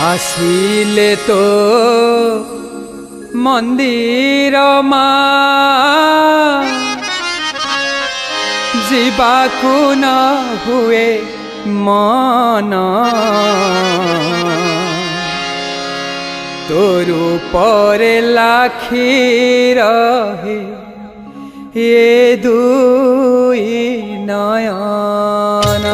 आसिले तो मंदिर मा जीवाकु न हुए मन तोरू परे लाखी रहे ये दुई नयन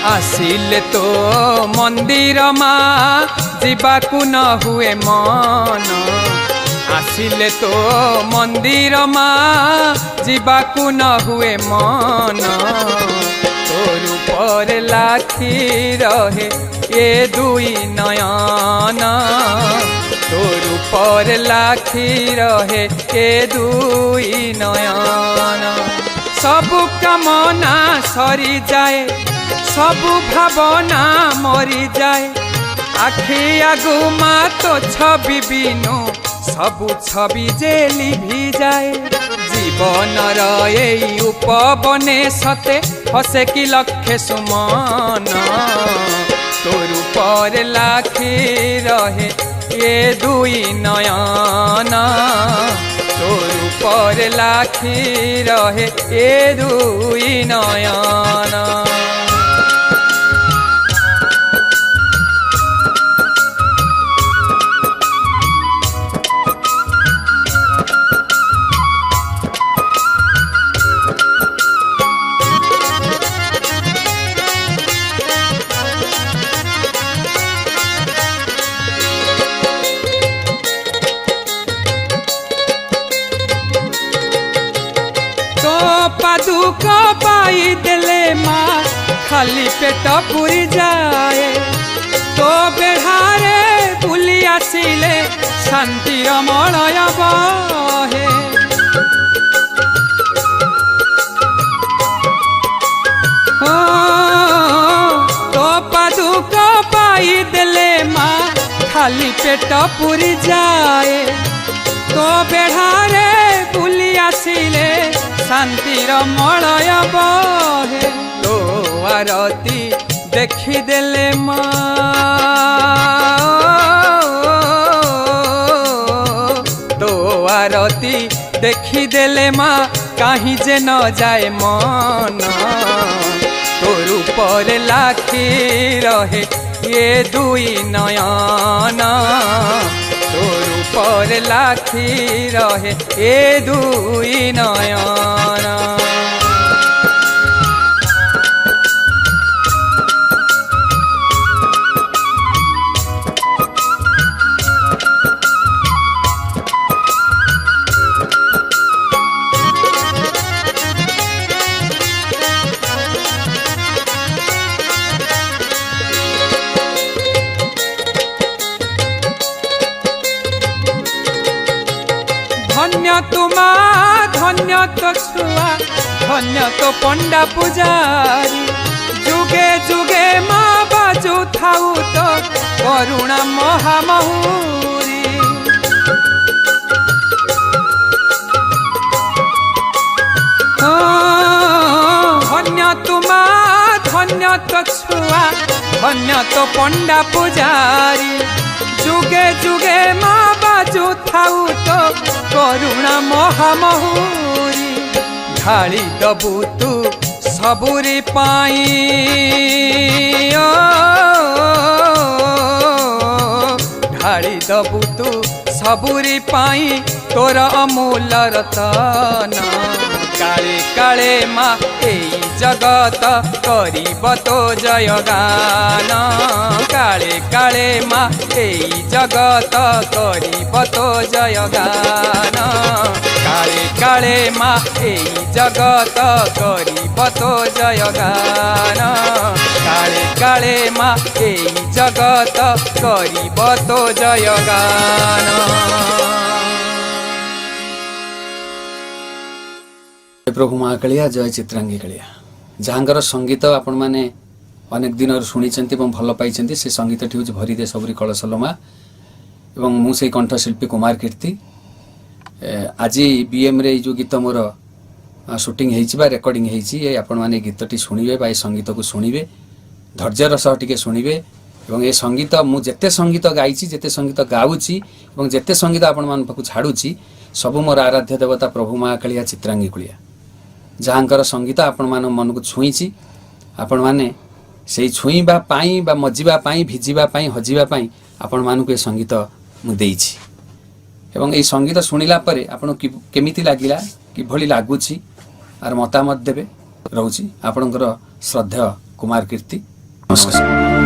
आसिले तो मंदिर मा जीवाकु न हुए मन आसिले तो मंदिर मा जीवाकु न हुए मन तोर पर लाखी रहे ये दुई नयन तोर पर लाखी रहे ये दुई नयन सबु कामना सरी जाए सबु भावना मरी जाए आखि आगु मा तो छवि बिनु सबु छवि जे लिभि जाए जीवन रही उपबने सते हसे कि लक्षे सुमन तोर पर लाखी रहे ये दुई नयन तोर पर लाखी रहे ये दुई नयन पादुक पाई देले माँ खाली पेट पुरी जाए तो बेढ़ारे बुली आसिले शांतिर मलय बहे तो पादुक पाई देले माँ खाली पेट पुरी जाए तो बेढ़ारे बुली आसिले शांतिर मलय बहे तो आरती देखी देले माँ तो आरती देखी देले माँ कहीं जे न जाए मन तोर पर लाखी रहे ये दुई नयन तोर पर लाखी रहे ये दुई नयन धन्य तुमा धन्य तो छुआ धन्य तो पंडा पुजारी जुगे जुगे माँ बाजू थाऊ तो करुणा महामहुरी धन्य तुमा धन्य तो छुआ धन्य तो पंडा पुजारी जुगे जुगे माँ बाजू थाऊ तो करुणा महामहुरी ढाली दबु तू सबुरी पाई ढाली दबु तू सबुरी पाई तोर अमूल रतन काले काले माँ एई जगत करिब तो जयगान काले काले माँ एई जगत करिब तो जयगान। काले काले माँ एई जगत करिब तो जयगान काले काले माँ एई जगत करिब तो जयगान। प्रभु महाकालिया जय चित्रांगी कालिया जहाँकर संगीत आपण मैंने अनेक दिन शुणी भल पाई से संगीत टी हूँ भरी दे सबरी कलशलमा एवं मुझे कंठशिल्पी कुमार कीर्ति आज बीएम रे जो गीत मोर शूटिंग हो रेकर्डिंग होने गीतटी शुणे बा संगीत को शुणे धैर्यर सह टिके शुणे एवं ये संगीत मुझे संगीत गाई जिते संगीत गाऊँगी और जिते संगीत आपण मान पाखु छाड़ुची सबू मोर आराध्य देवता प्रभु महाकालिया चित्रांगी कुलिया जहाँकर संगीत आपण मान मन को छुईची आपण माने से छुईबा पाई बा मजिबा पाई भिजिबा पाई हजिबा पाई आपण मान को संगीत मु देइछि एवं ये संगीत शुणिला परे आपण केमिति लागिला किभली लागुछि आर मतामत देबे रहउछि आपणकर श्रद्धेय कुमार कीर्ति। नमस्कार।